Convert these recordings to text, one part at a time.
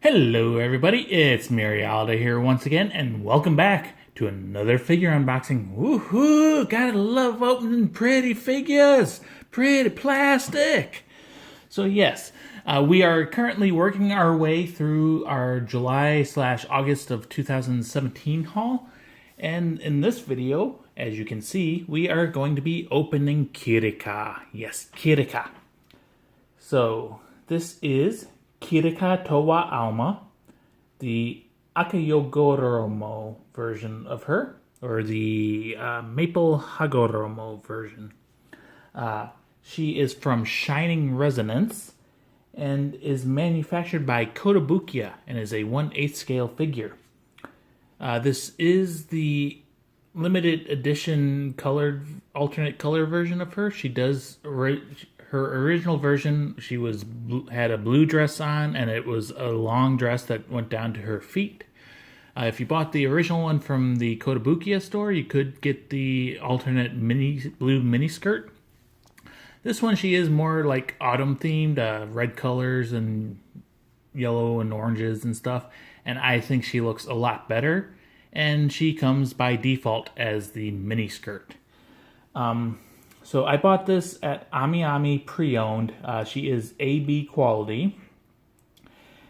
Hello everybody, it's Marialda here once again, and welcome back to another figure unboxing. Woohoo! Gotta love opening pretty figures! Pretty plastic! So yes, we are currently working our way through our July/August of 2017 haul, and in this video, as you can see, we are going to be opening Kirika. Yes, Kirika. So, this is Kirika Towa Alma, the Akayougoromo version of her, or the Maple Hagoromo version. She is from Shining Resonance and is manufactured by Kotobukiya and is a 1/8 scale figure. This is the limited edition colored alternate color version of her. She does her original version. She had a blue dress on, and it was a long dress that went down to her feet. If you bought the original one from the Kotobukiya store, you could get the alternate blue mini skirt. This one, she is more like autumn themed, red colors and yellow and oranges and stuff. And I think she looks a lot better. And she comes by default as the mini skirt. So I bought this at Ami pre-owned. She is AB quality.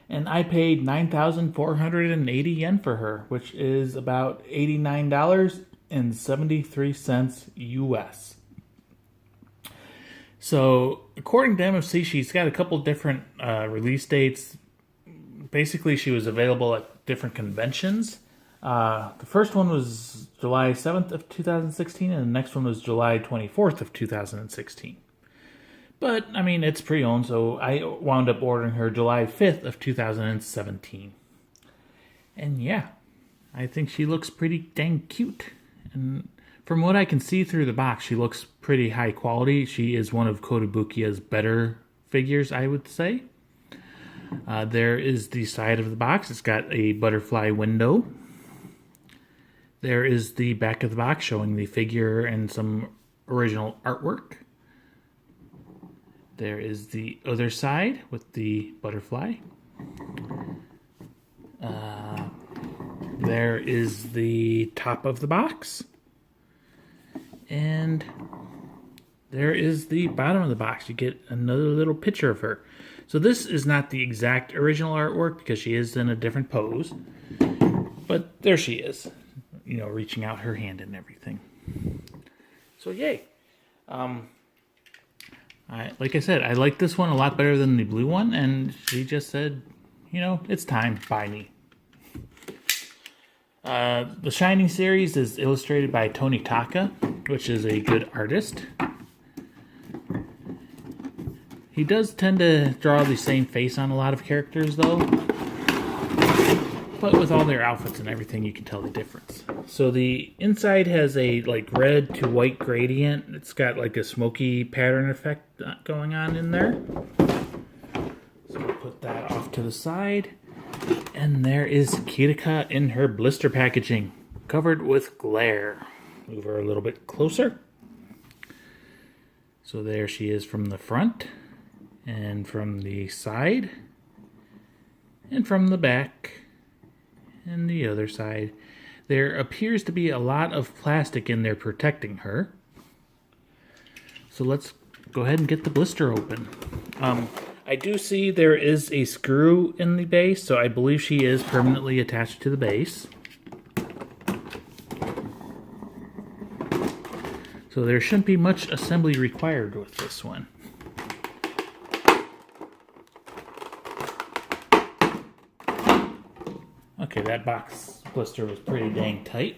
And I paid 9,480 yen for her, which is about $89.73 US. So according to MFC, she's got a couple different release dates. Basically, she was available at different conventions. The first one was July 7th of 2016, and the next one was July 24th of 2016. But, I mean, it's pre-owned, so I wound up ordering her July 5th of 2017. And yeah, I think she looks pretty dang cute. And from what I can see through the box, she looks pretty high quality. She is one of Kotobukiya's better figures, I would say. There is the side of the box. It's got a butterfly window. There is the back of the box showing the figure and some original artwork. There is the other side with the butterfly. There is the top of the box. And there is the bottom of the box. You get another little picture of her. So this is not the exact original artwork because she is in a different pose. But there she is. You know, reaching out her hand and everything. So yay. Like I said, I like this one a lot better than the blue one, and she just said, you know, it's time, buy me. The Shining series is illustrated by Tony Taka, which is a good artist. He does tend to draw the same face on a lot of characters, though. But with all their outfits and everything, you can tell the difference. So the inside has a like red to white gradient. It's got like a smoky pattern effect going on in there. So we'll put that off to the side. And there is Kirika in her blister packaging, covered with glare. Move her a little bit closer. So there she is from the front, and from the side, and from the back. And the other side. There appears to be a lot of plastic in there protecting her. So let's go ahead and get the blister open. I do see there is a screw in the base, so I believe she is permanently attached to the base. So there shouldn't be much assembly required with this one. Okay, that box blister was pretty dang tight.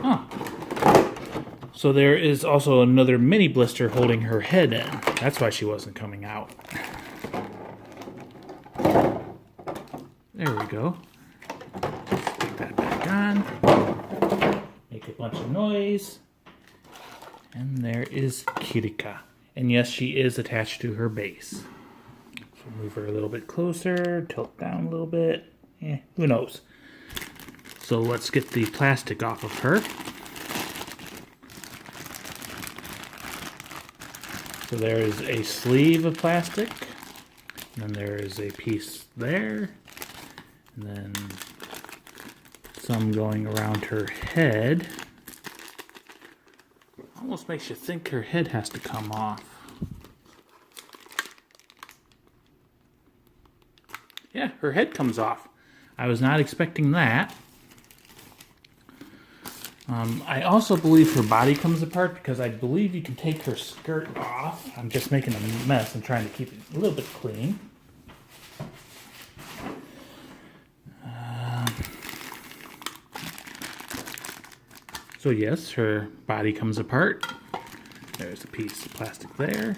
Oh. So there is also another mini blister holding her head in. That's why she wasn't coming out. There we go. Stick that back on. Make a bunch of noise. And there is Kirika. And yes, she is attached to her base. So move her a little bit closer, tilt down a little bit. Who knows? So let's get the plastic off of her. So there is a sleeve of plastic, and then there is a piece there, and then some going around her head. Almost makes you think her head has to come off. Yeah, her head comes off. I was not expecting that. I also believe her body comes apart because I believe you can take her skirt off. I'm just making a mess and trying to keep it a little bit clean. So yes, her body comes apart. There's a piece of plastic there.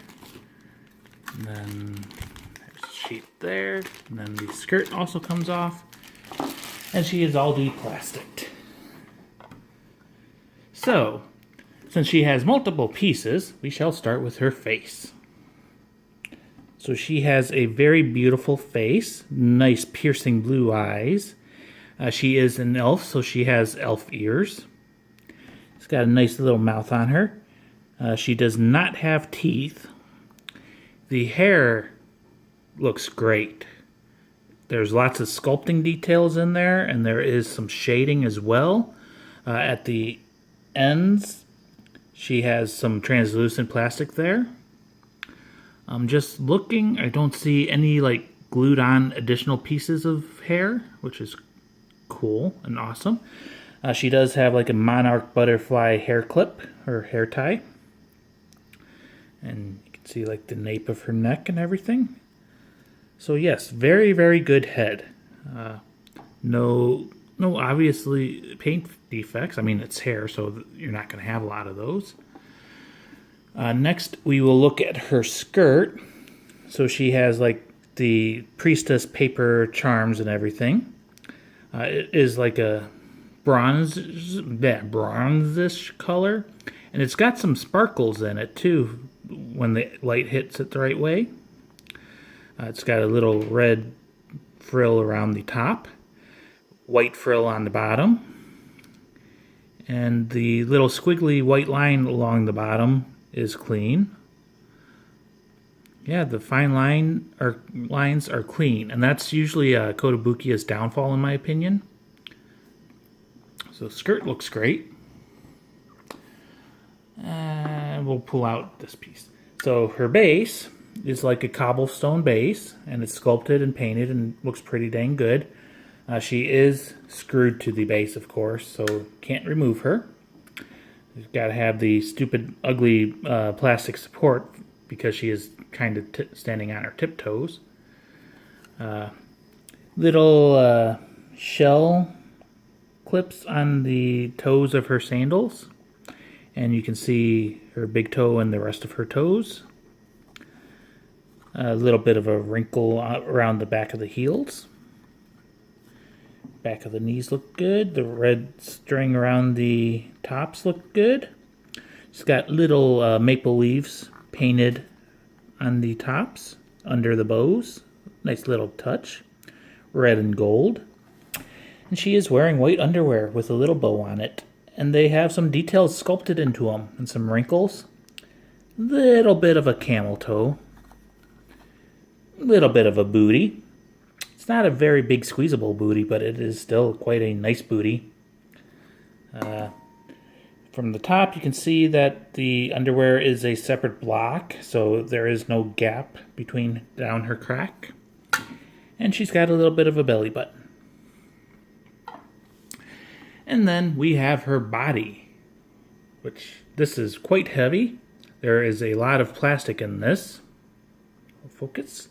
And then there's a sheet there. And then the skirt also comes off. And she is all de-plasticed. So, since she has multiple pieces, we shall start with her face. So she has a very beautiful face, nice piercing blue eyes. She is an elf, so she has elf ears. She's got a nice little mouth on her. She does not have teeth. The hair looks great. There's lots of sculpting details in there, and there is some shading as well. At the ends, she has some translucent plastic there. I'm just looking. I don't see any like glued on additional pieces of hair, which is cool and awesome. She does have like a monarch butterfly hair clip or hair tie. And you can see like the nape of her neck and everything. So yes, very, very good head. No obviously paint defects. I mean, it's hair, so you're not going to have a lot of those. Next, we will look at her skirt. So she has like the priestess paper charms and everything. It is like a bronzish color, and it's got some sparkles in it too when the light hits it the right way. It's got a little red frill around the top, white frill on the bottom, and the little squiggly white line along the bottom is clean. Yeah, the fine lines are clean, and that's usually Kotobukiya's downfall in my opinion. So skirt looks great. And we'll pull out this piece. So her base is like a cobblestone base, and it's sculpted and painted and looks pretty dang good. She is screwed to the base, of course, so can't remove her. You've got to have the stupid, ugly plastic support because she is kind of standing on her tiptoes. Little shell clips on the toes of her sandals, and you can see her big toe and the rest of her toes. A little bit of a wrinkle around the back of the heels. Back of the knees look good. The red string around the tops look good. It's got little maple leaves painted on the tops under the bows. Nice little touch. Red and gold. And she is wearing white underwear with a little bow on it. And they have some details sculpted into them and some wrinkles. Little bit of a camel toe. Little bit of a booty. It's not a very big squeezable booty, but it is still quite a nice booty. From the top, you can see that the underwear is a separate block, so there is no gap between down her crack. And she's got a little bit of a belly button. And then we have her body, which this is quite heavy. There is a lot of plastic in this. Focus.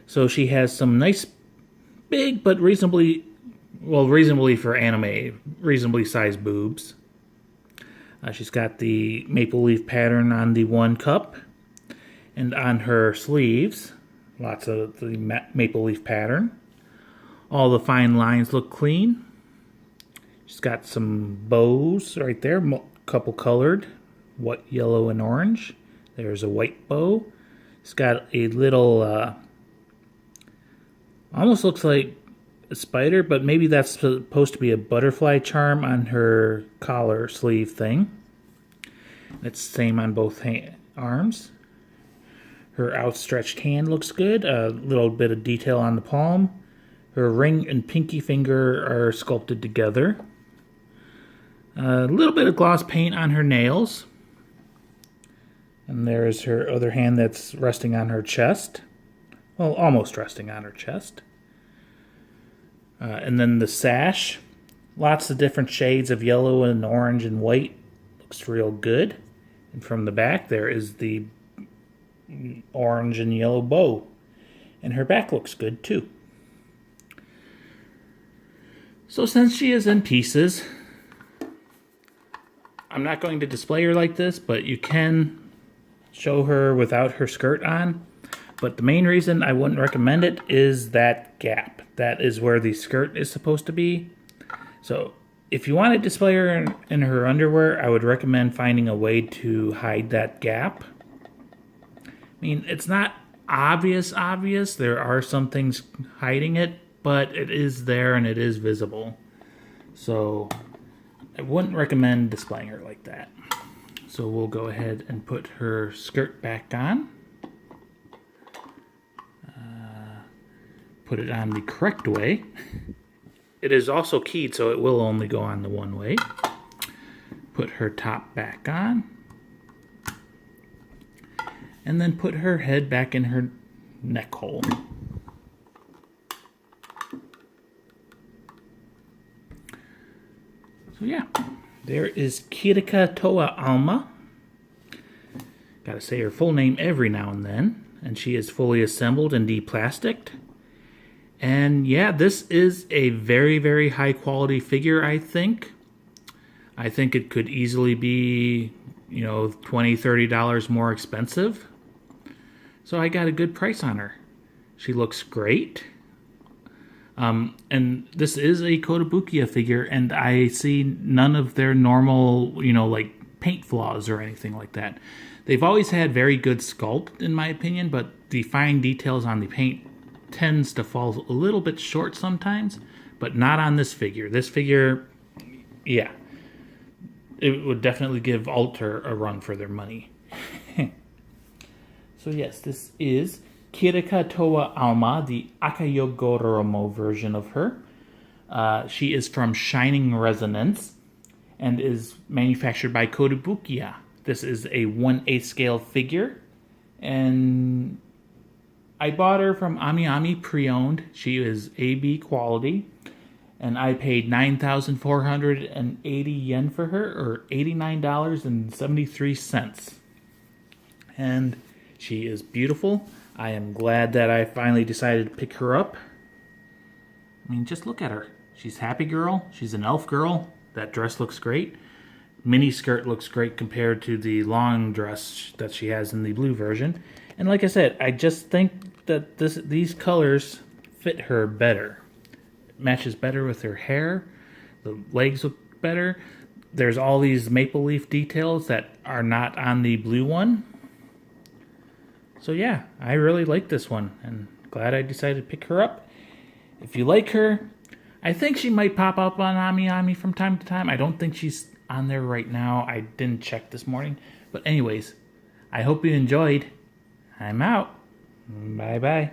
So she has some nice, big, but reasonably for anime, reasonably sized boobs. She's got the maple leaf pattern on the one cup, and on her sleeves, lots of the maple leaf pattern. All the fine lines look clean. She's got some bows right there, couple colored, white, yellow, and orange. There's a white bow. It's got a little, almost looks like a spider, but maybe that's supposed to be a butterfly charm on her collar sleeve thing. It's the same on both arms. Her outstretched hand looks good. A little bit of detail on the palm. Her ring and pinky finger are sculpted together. A little bit of gloss paint on her nails. And there's her other hand that's resting on her chest. Well, almost resting on her chest. And then the sash. Lots of different shades of yellow and orange and white. Looks real good. And from the back there is the orange and yellow bow. And her back looks good too. So since she is in pieces, I'm not going to display her like this, but you can show her without her skirt on. But the main reason I wouldn't recommend it is that gap. That is where the skirt is supposed to be. So if you want to display her in her underwear, I would recommend finding a way to hide that gap. I mean, it's not obvious. There are some things hiding it, but it is there and it is visible. So I wouldn't recommend displaying her like that. So we'll go ahead and put her skirt back on. Put it on the correct way. It is also keyed, so it will only go on the one way. Put her top back on. And then put her head back in her neck hole. So yeah, there is Kirika Towa Alma. Gotta say her full name every now and then. And she is fully assembled and deplasticed. And yeah, this is a very, very high quality figure, I think. I think it could easily be, $20, $30 more expensive. So I got a good price on her. She looks great. And this is a Kotobukiya figure, and I see none of their normal, like paint flaws or anything like that. They've always had very good sculpt, in my opinion, but the fine details on the paint tends to fall a little bit short sometimes, but not on this figure. This figure, yeah, it would definitely give Alter a run for their money. So yes, this is Kirika Towa Alma, the Akayougoromo version of her. She is from Shining Resonance and is manufactured by Kotobukiya. This is a 1/8 scale figure, and I bought her from Ami pre-owned. She is AB quality, and I paid 9,480 yen for her, or $89.73. And she is beautiful. I am glad that I finally decided to pick her up. I mean, just look at her. She's happy girl. She's an elf girl. That dress looks great. Mini skirt looks great compared to the long dress that she has in the blue version. And like I said, I just think that these colors fit her better. It matches better with her hair. The legs look better. There's all these maple leaf details that are not on the blue one. So yeah, I really like this one, and glad I decided to pick her up. If you like her, I think she might pop up on Ami from time to time. I don't think she's on there right now. I didn't check this morning. But anyways, I hope you enjoyed. I'm out. Bye-bye.